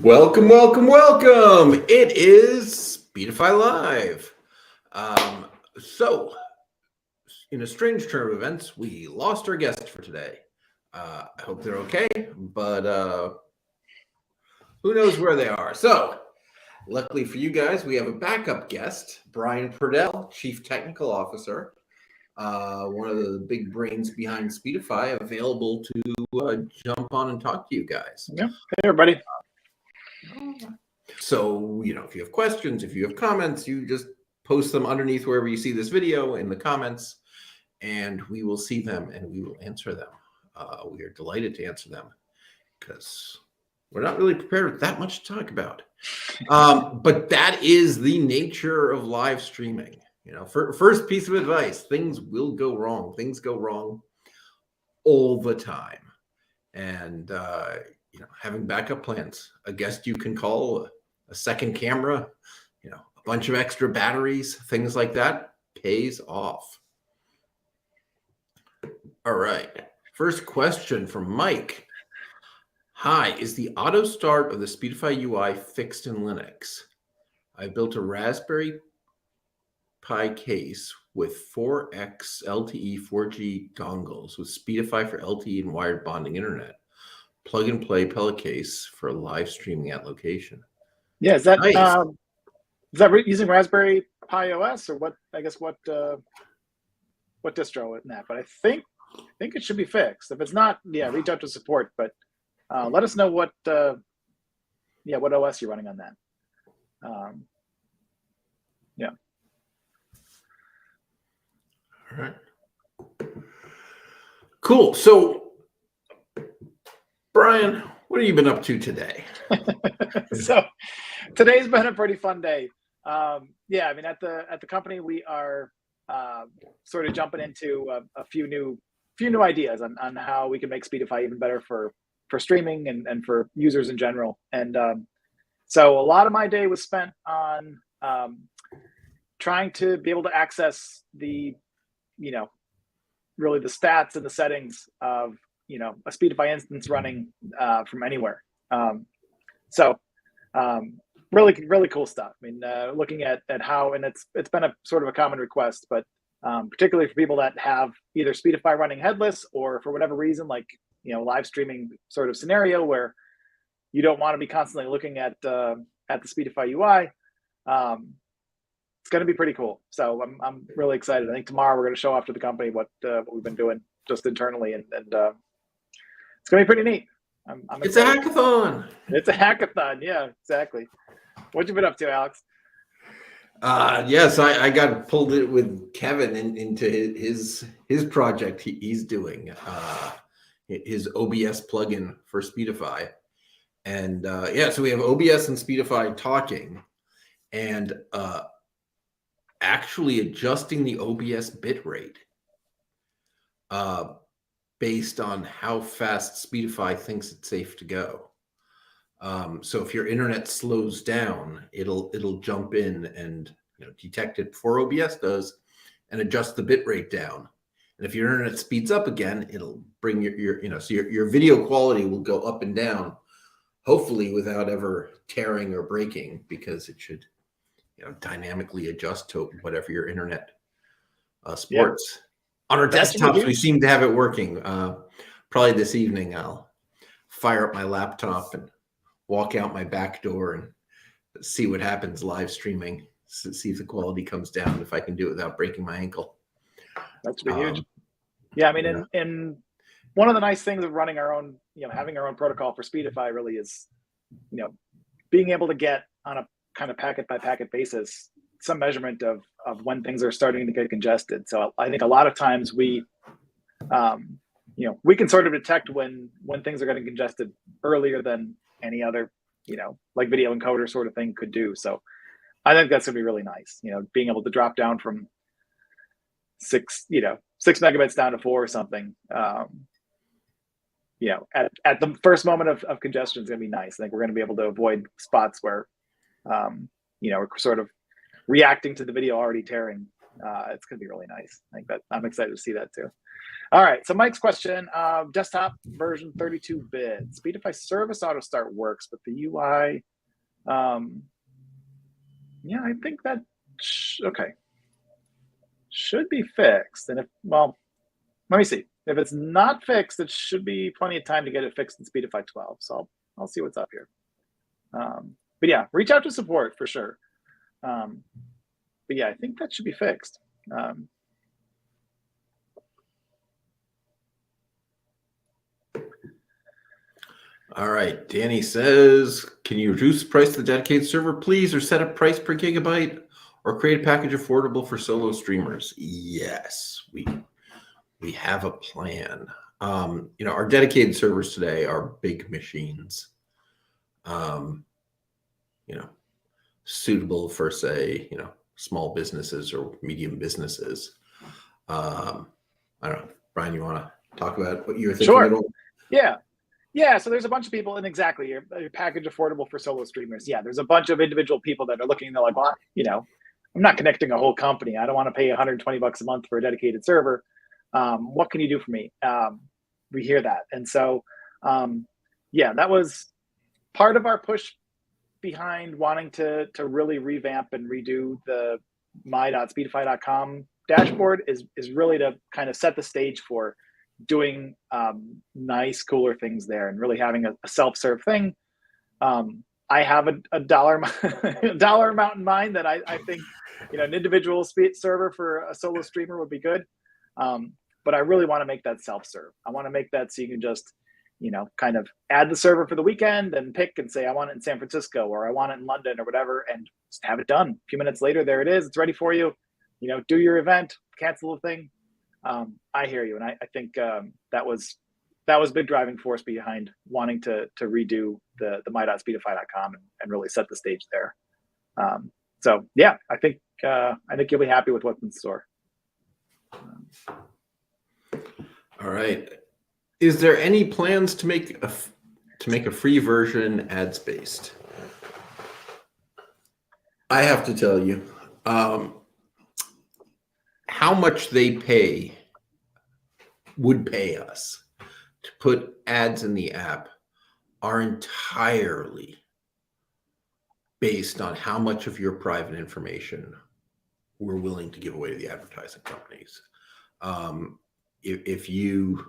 Welcome, welcome, welcome. It is Speedify Live. So, in a strange turn of events, we lost our guest for today. I hope they're okay, but who knows where they are. So, luckily for you guys, we have a backup guest, Brian Prodoehl, Chief Technical Officer, one of the big brains behind Speedify, available to jump on and talk to you guys. Yeah. Hey, everybody. So, if you have questions, if you have comments, you just post them underneath wherever you see this video in the comments, and we will see them and we will answer them. We are delighted to answer them because we're not really prepared with that much to talk about. But that is the nature of live streaming. First piece of advice, things will go wrong. Things go wrong all the time. And, having backup plans, a guest you can call, a second camera, a bunch of extra batteries, things like that pays off. All right. First question from Mike. Hi, is the auto start of the Speedify UI fixed in Linux? I built a Raspberry Pi case with 4x LTE 4G dongles with Speedify for LTE and wired bonding internet. Plug and play pellet case for live streaming at location. Yeah, is that nice. Using Raspberry Pi OS or what? I guess what distro in that? But I think it should be fixed. If it's not, yeah, reach out to support. But let us know what what OS you're running on that. Yeah. All right. Cool. So, Brian, what have you been up to today? So today's been a pretty fun day. Yeah, I mean, at the company, we are sort of jumping into a few new ideas on how we can make Speedify even better for streaming and for users in general. And so a lot of my day was spent on trying to be able to access the, really the stats and the settings of, a Speedify instance running from anywhere. Really, really cool stuff. I mean, looking at how, and it's been a sort of a common request, but particularly for people that have either Speedify running headless or for whatever reason, like, live streaming sort of scenario where you don't want to be constantly looking at the Speedify UI. It's going to be pretty cool. So I'm really excited. I think tomorrow we're going to show off to the company what we've been doing just internally, and it's going to be pretty neat. I'm It's a hackathon. It's a hackathon. Yeah, exactly. What you been up to, Alex? Yes, I got pulled in with Kevin into his project he's doing, his OBS plugin for Speedify. And so we have OBS and Speedify talking, and actually adjusting the OBS bitrate based on how fast Speedify thinks it's safe to go. So if your internet slows down, it'll jump in and detect it before OBS does and adjust the bitrate down. And if your internet speeds up again, it'll bring your video quality will go up and down, hopefully without ever tearing or breaking, because it should dynamically adjust to whatever your internet supports. Yeah. On our desktops, we seem to have it working. Probably this evening, I'll fire up my laptop and walk out my back door and see what happens live streaming, see if the quality comes down, if I can do it without breaking my ankle. That's pretty huge. Yeah, I mean, in one of the nice things of running our own, having our own protocol for Speedify really is, being able to get on a kind of packet by packet basis some measurement of when things are starting to get congested. So I think a lot of times we can sort of detect when things are getting congested earlier than any other, like video encoder sort of thing could do. So I think that's gonna be really nice, being able to drop down from 6 megabits down to 4 or something. At the first moment of congestion is gonna be nice. I think we're gonna be able to avoid spots where, we're sort of reacting to the video already tearing. It's going to be really nice. I think that I'm excited to see that too. All right. So Mike's question, desktop version 32-bit. Speedify service auto start works, but the UI, I think that, should be fixed. And let me see. If it's not fixed, it should be plenty of time to get it fixed in Speedify 12. So I'll see what's up here. But yeah, reach out to support for sure. But yeah, I think that should be fixed. All right. Danny says, can you reduce the price of the dedicated server, please, or set a price per gigabyte, or create a package affordable for solo streamers? Yes, we have a plan. Our dedicated servers today are big machines. Suitable for, say, small businesses or medium businesses. I don't know, Brian, you want to talk about what you're thinking? Sure. Yeah. So there's a bunch of people, and exactly, your package affordable for solo streamers. Yeah, there's a bunch of individual people that are looking. They're like, well, I'm not connecting a whole company. I don't want to pay $120 a month for a dedicated server. What can you do for me? We hear that, and so that was part of our push behind wanting to really revamp and redo the my.speedify.com dashboard is really to kind of set the stage for doing nice, cooler things there and really having a self-serve thing. I have a dollar amount in mind that I think an individual server for a solo streamer would be good. But I really want to make that self-serve. I want to make that so you can just kind of add the server for the weekend and pick and say, I want it in San Francisco, or I want it in London, or whatever, and just have it done. A few minutes later, there it is. It's ready for you. Do your event, cancel the thing. I hear you. And I think that was a big driving force behind wanting to redo the my.speedify.com and really set the stage there. So yeah, I think you'll be happy with what's in store. All right. Is there any plans to make a free version ads based? I have to tell you, how much they would pay us to put ads in the app are entirely based on how much of your private information we're willing to give away to the advertising companies. If you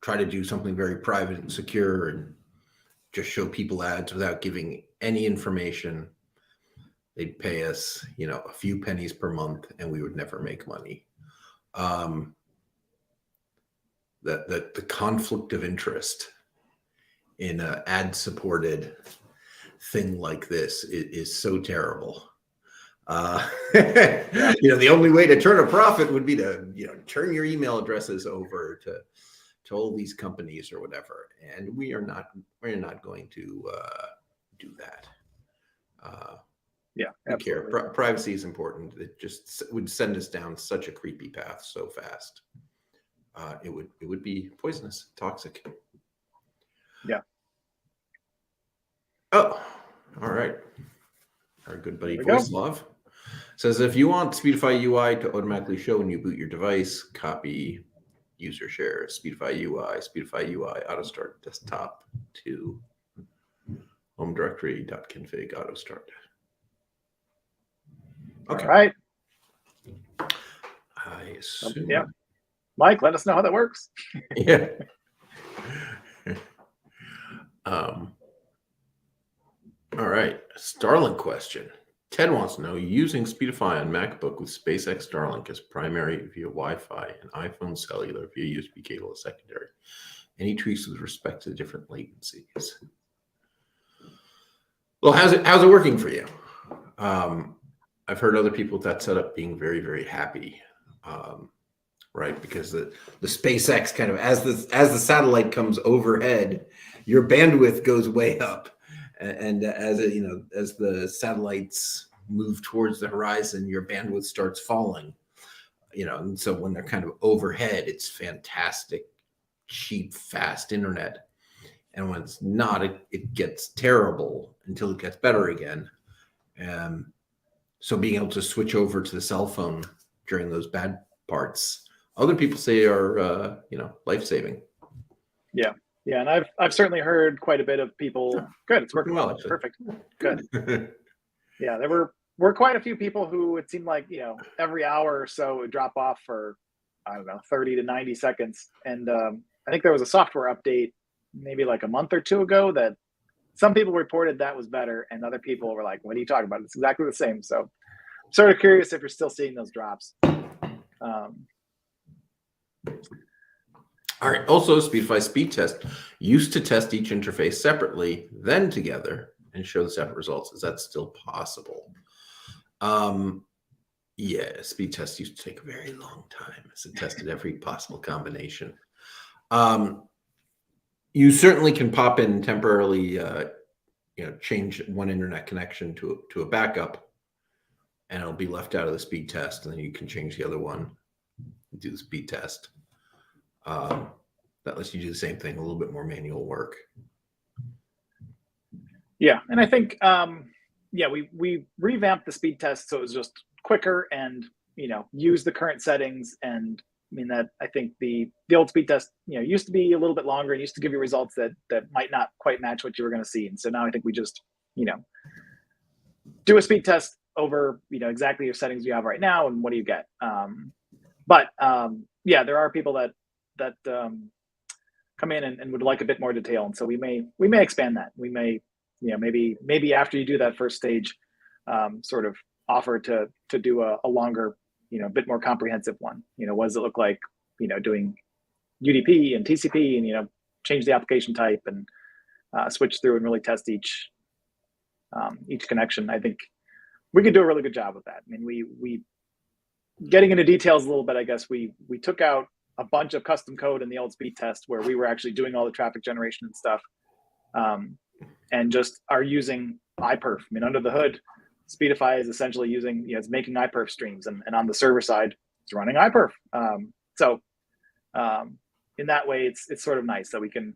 try to do something very private and secure and just show people ads without giving any information, they'd pay us, a few pennies per month, and we would never make money. The conflict of interest in an ad-supported thing like this is so terrible. The only way to turn a profit would be to turn your email addresses over to all these companies or whatever, and we're not going to do that. We care. Privacy is important. It just would send us down such a creepy path so fast. It would be poisonous, toxic. Yeah. Oh, all right. Our good buddy Voicelove says, if you want Speedify UI to automatically show when you boot your device, copy user share Speedify UI auto start desktop to home directory.config auto start. Okay. All right. I assume. Yeah. Mike, let us know how that works. Yeah. All right. Starlink question. Ted wants to know, using Speedify on Macbook with Spacex Starlink as primary via Wi-Fi and iPhone cellular via USB cable as secondary. Any tweaks with respect to the different latencies? Well, how's it working for you? I've heard other people with that setup being very, very happy, right? Because the SpaceX kind of, as the satellite comes overhead, your bandwidth goes way up. And as the satellites move towards the horizon, your bandwidth starts falling, and so when they're kind of overhead, it's fantastic, cheap, fast internet. And when it's not, it gets terrible until it gets better again. So being able to switch over to the cell phone during those bad parts, other people say are, life-saving. Yeah. Yeah, and I've certainly heard quite a bit of people. Good, it's working well. Actually. Perfect. Good. Yeah, there were quite a few people who it seemed like every hour or so would drop off for 30 to 90 seconds, and I think there was a software update maybe like a month or two ago that some people reported that was better, and other people were like, "What are you talking about? It's exactly the same." So, I'm sort of curious if you're still seeing those drops. All right. Also, Speedify Speed Test used to test each interface separately, then together, and show the separate results. Is that still possible? Yeah, Speed Test used to take a very long time as it tested every possible combination. You certainly can pop in and temporarily, change one internet connection to a backup, and it'll be left out of the speed test, and then you can change the other one and do the speed test. That lets you do the same thing, a little bit more manual work. Yeah, and I think we revamped the speed test so it was just quicker and use the current settings. And I think the old speed test used to be a little bit longer and used to give you results that might not quite match what you were going to see. And so now I think we just do a speed test over exactly your settings you have right now and what do you get. But there are people that come in and would like a bit more detail, and so we may expand that. We may maybe after you do that first stage, sort of offer to do a longer, bit more comprehensive one. What does it look like, doing UDP and TCP and change the application type and switch through and really test each connection. I think we could do a really good job with that. I mean, we getting into details a little bit, I guess we took out a bunch of custom code in the old speed test where we were actually doing all the traffic generation and stuff, and just are using iPerf. I mean, under the hood, Speedify is essentially using, it's making iPerf streams, and on the server side, it's running iPerf. So in that way, it's sort of nice that we can,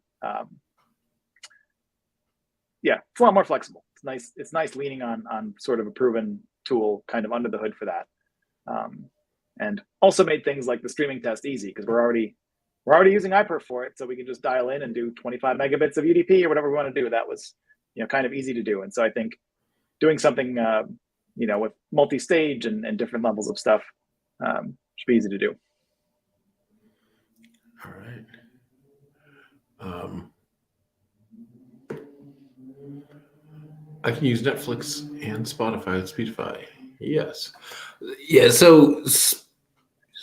it's a lot more flexible. It's nice leaning on sort of a proven tool kind of under the hood for that. And also made things like the streaming test easy because we're already using iPerf for it, so we can just dial in and do 25 megabits of UDP or whatever we want to do. That was kind of easy to do. And so I think doing something with multi-stage and different levels of stuff should be easy to do. All right. I can use Netflix and Spotify with Speedify. Yes. Yeah, so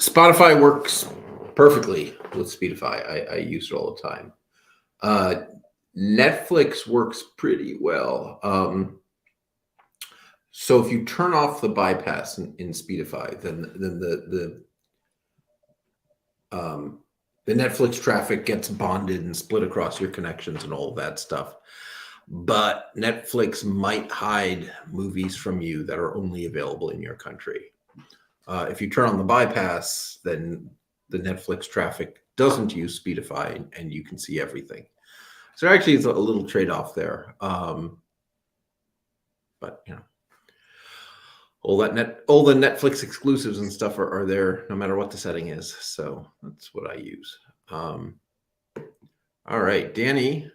Spotify works perfectly with Speedify. I use it all the time. Netflix works pretty well. So if you turn off the bypass in Speedify, then the Netflix traffic gets bonded and split across your connections and all of that stuff. But Netflix might hide movies from you that are only available in your country. If you turn on the bypass, then the Netflix traffic doesn't use Speedify and you can see everything. So actually it's a little trade-off there. But all the Netflix exclusives and stuff are there no matter what the setting is. So that's what I use. All right, Danny.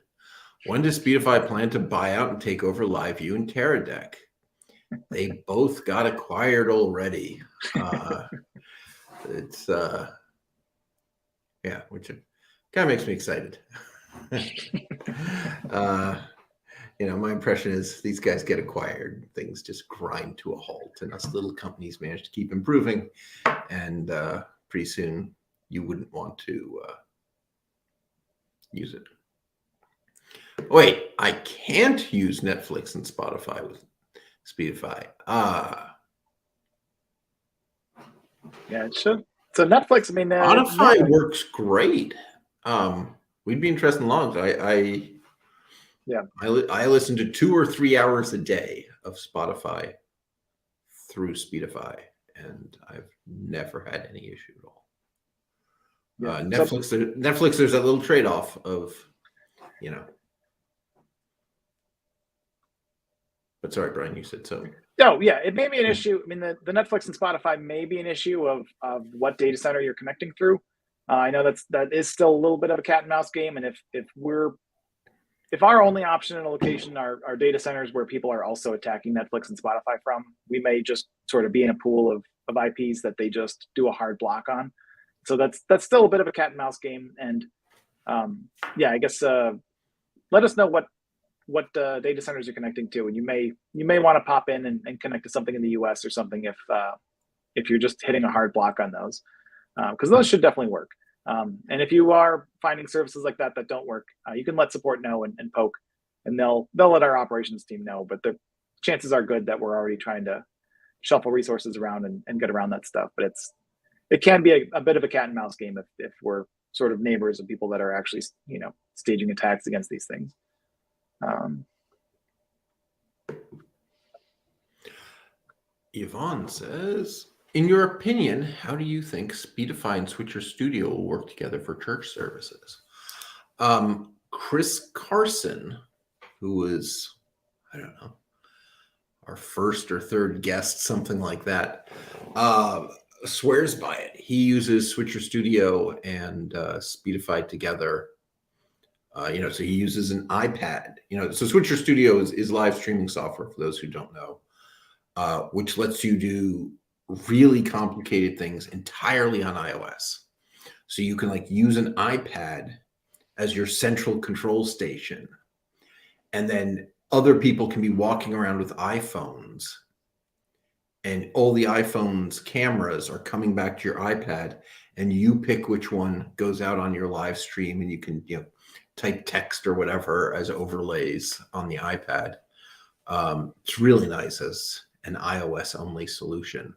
When does Speedify plan to buy out and take over LiveView and Teradek? They both got acquired already. It's which kind of makes me excited. My impression is these guys get acquired, things just grind to a halt, and us little companies manage to keep improving, and pretty soon you wouldn't want to use it. Wait, I can't use Netflix and Spotify with Speedify. Yeah, it should. So Netflix, I mean, Spotify works great. We'd be interested in logs. I listen to 2 or 3 hours a day of Spotify through Speedify, and I've never had any issue at all. Netflix, there's that little trade-off of, But sorry, Brian, you said so. No, yeah, it may be an issue. I mean, the Netflix and Spotify may be an issue of what data center you're connecting through. I know that is still a little bit of a cat and mouse game, and if our only option in a location are data centers where people are also attacking Netflix and Spotify from, we may just sort of be in a pool of IPs that they just do a hard block on. So that's still a bit of a cat and mouse game. And I guess let us know what data centers you're connecting to, and you may want to pop in and connect to something in the US or something if you're just hitting a hard block on those, because those should definitely work. And if you are finding services like that don't work, you can let support know and poke, and they'll let our operations team know. But the chances are good that we're already trying to shuffle resources around and get around that stuff. But it can be a bit of a cat and mouse game if we're sort of neighbors of people that are actually staging attacks against these things. Yvonne says, in your opinion, how do you think Speedify and Switcher Studio will work together for church services? Chris Carson, who was, I don't know, our first or third guest, something like that, swears by it. He uses Switcher Studio and Speedify together. So he uses an iPad. So Switcher Studio is live streaming software, for those who don't know, which lets you do really complicated things entirely on iOS. So you can use an iPad as your central control station, and then other people can be walking around with iPhones, and all the iPhone's cameras are coming back to your iPad, and you pick which one goes out on your live stream, and you can type text or whatever as overlays on the iPad. It's really nice as an iOS only solution.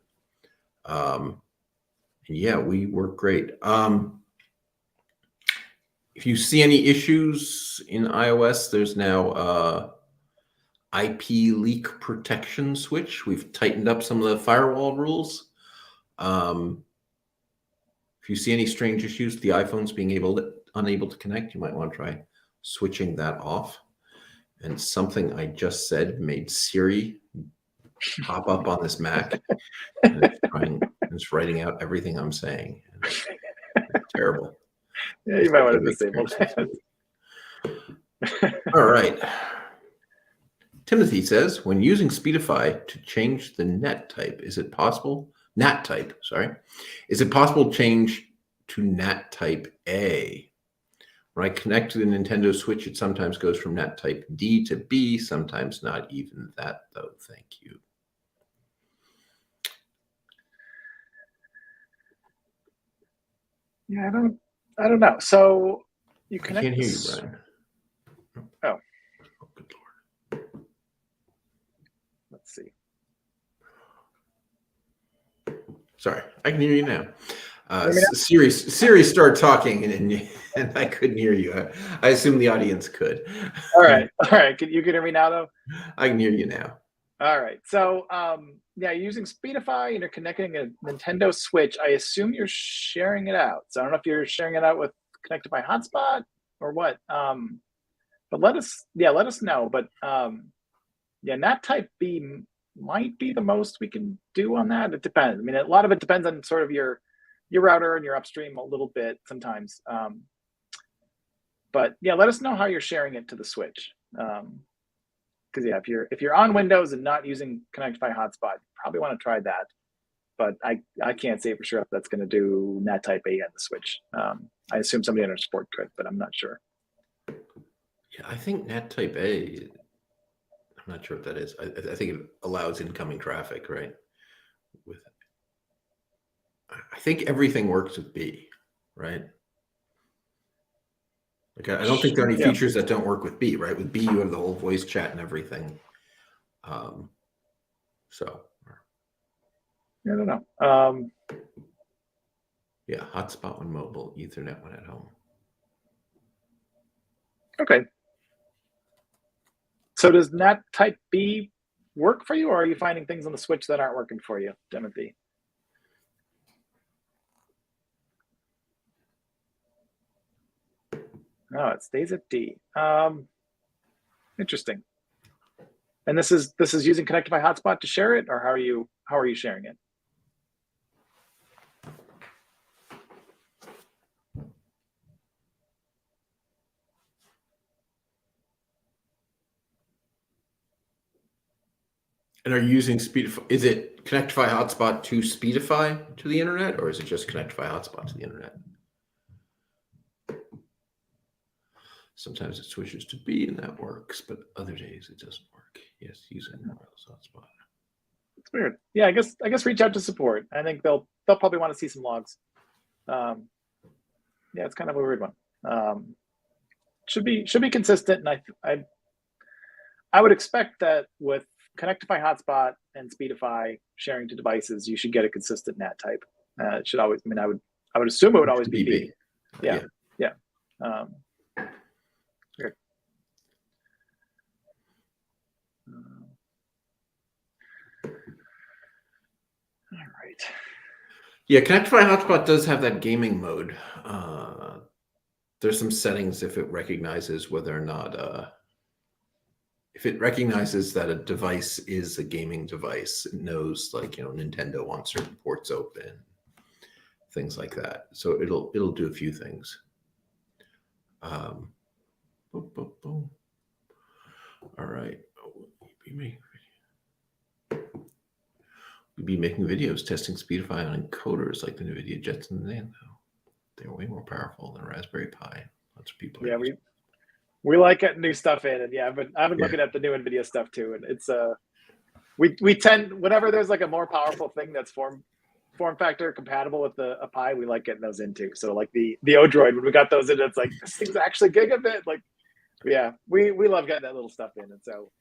And yeah, we work great. If you see any issues in iOS, there's now IP leak protection switch. We've tightened up some of the firewall rules. If you see any strange issues, the iPhone's being unable to connect, you might want to try switching that off. And something I just said made Siri pop up on this Mac. And it's writing out everything I'm saying. It's terrible. Yeah, you might want to disable that. All right. Timothy says, when using Speedify to change the NAT type, is it possible to change to NAT type A? When I connect to the Nintendo Switch, it sometimes goes from NAT type D to B, sometimes not even that, though. Thank you. Yeah, I don't know. So you I connect. can't hear you, Brian. Oh, good Lord. Let's see. Sorry, I can hear you now. Siri started talking, and I couldn't hear you. I assume the audience could. All right. You can hear me now, though? I can hear you now. All right. So, yeah, using Speedify and you're connecting a Nintendo Switch, I assume you're sharing it out. So I don't know if you're sharing it out with connected by hotspot or what. But let us know. But yeah, NAT type B might be the most we can do on that. It depends. I mean, a lot of it depends on sort of your router and your upstream a little bit sometimes. But yeah, let us know how you're sharing it to the Switch. Because yeah, if you're on Windows and not using Connect by Hotspot, you probably want to try that. But I can't say for sure if that's going to do NAT type A on the Switch. I assume somebody under support could, but I'm not sure. Yeah, I think NAT type A. I'm not sure what that is. I think it allows incoming traffic, right? I think everything works with B, right? Like I don't think there are any features that don't work with B, right? With B, you have the whole voice chat and everything. So I don't know. Yeah, hotspot when mobile, Ethernet when at home. Okay. So does NAT type B work for you, or are you finding things on the Switch that aren't working for you, Timothy? No, it stays at D. Interesting. And this is using Connected by Hotspot to share it, or how are you sharing it? And are you using Speedify? Is it Connectify Hotspot to Speedify to the internet, or is it just Connectify Hotspot to the internet? Sometimes it switches to B and that works, but other days it doesn't work. Yes, using wireless hotspot. It's weird. Yeah, I guess reach out to support. I think they'll probably want to see some logs. Yeah, it's kind of a weird one. Should be consistent, and I would expect that with Connectify Hotspot and Speedify sharing to devices, you should get a consistent NAT type. It should always. I mean, I would assume it would always be B. Yeah. Weird. All right. Yeah, Connectify Hotspot does have that gaming mode. There's some settings if it recognizes whether or not if it recognizes that a device is a gaming device, it knows, like, Nintendo wants certain ports open, things like that. So it'll do a few things. All right. We'd be making videos testing Speedify on encoders like the NVIDIA Jetson and Nano. They're way more powerful than a Raspberry Pi. Lots of people. Yeah, we like getting new stuff in, and I've been looking at the new NVIDIA stuff too, and it's we tend, whenever there's like a more powerful thing that's form form factor compatible with a Pi, we like getting those into. So like the Odroid, when we got those in, it's like, this thing's actually gigabit. Like, yeah, we love getting that little stuff in. And so,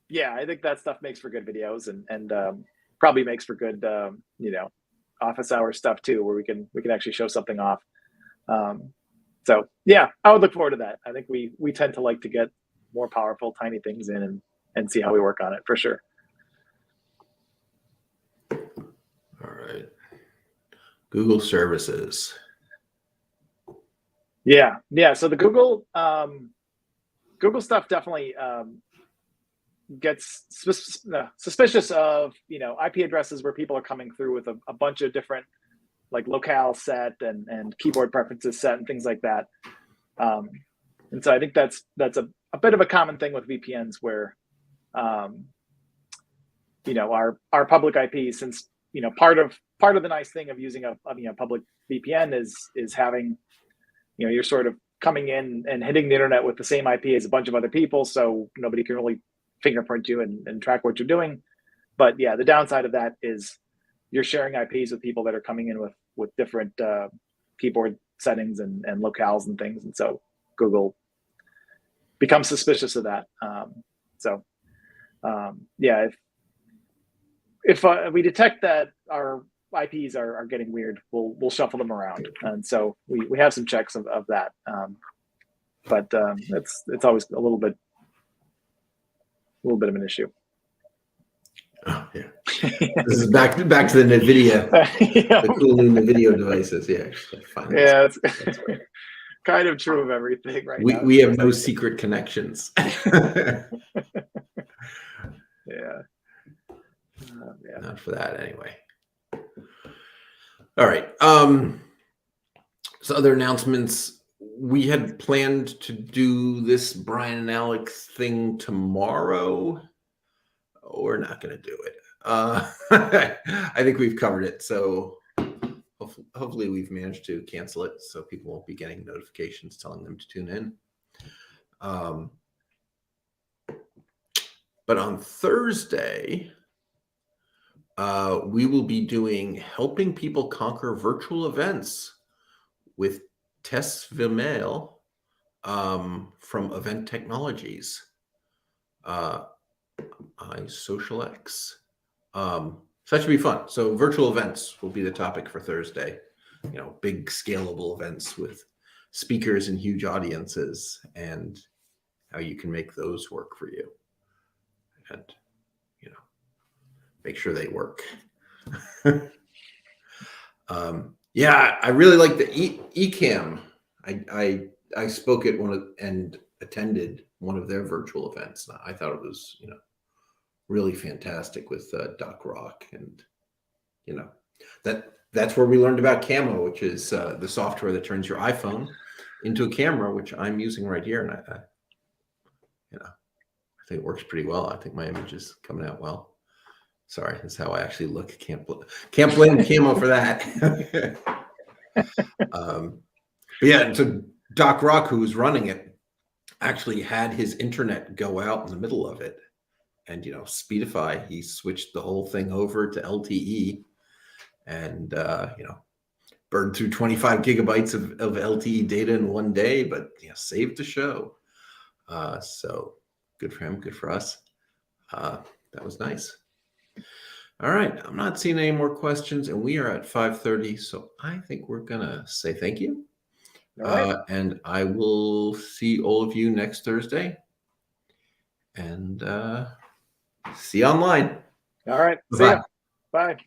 yeah, I think that stuff makes for good videos and probably makes for good, office hour stuff too, where we can actually show something off. So yeah, I would look forward to that. I think we tend to like to get more powerful, tiny things in and see how we work on it for sure. All right. Google services. Yeah. So the Google stuff definitely gets suspicious of IP addresses where people are coming through with a bunch of different like locale set and keyboard preferences set and things like that. And so I think that's a bit of a common thing with VPNs where our public IP, since part of the nice thing of using a public VPN is having you're sort of coming in and hitting the internet with the same IP as a bunch of other people, so nobody can really fingerprint you and track what you're doing. But yeah, the downside of that is you're sharing IPs with people that are coming in with different keyboard settings and locales and things, and so Google becomes suspicious of that. Yeah, if we detect that our IPs are getting weird, we'll shuffle them around, and so we have some checks of that. But it's always a little bit of an issue. Oh, yeah. This is back to the NVIDIA, the cool new NVIDIA devices. Yeah, yeah, it's kind of true of everything right now. We have no secret connections. Yeah. Not for that anyway. All right. So other announcements. We had planned to do this Brian and Alex thing tomorrow. We're not going to do it. I think we've covered it. So hopefully we've managed to cancel it so people won't be getting notifications telling them to tune in. But on Thursday, we will be doing Helping People Conquer Virtual Events with Tess Vimel from Event Technologies. iSocialX. So that should be fun. So virtual events will be the topic for Thursday. Big scalable events with speakers and huge audiences, and how you can make those work for you, and make sure they work. Yeah, I really like the Ecamm. I spoke at and attended one of their virtual events. I thought it was really fantastic with Doc Rock, and that's where we learned about Camo, which is the software that turns your iPhone into a camera, which I'm using right here, and I think it works pretty well. I think my image is coming out well. Sorry, that's how I actually look. Can't blame Camo for that. But yeah, so Doc Rock, who was running it, actually had his internet go out in the middle of it. And, Speedify, he switched the whole thing over to LTE and, burned through 25 gigabytes of LTE data in one day, but saved the show. So good for him, good for us. That was nice. All right, I'm not seeing any more questions, and we are at 5:30, so I think we're going to say thank you. All right. And I will see all of you next Thursday. And see you online. All right. Bye. See ya. Bye.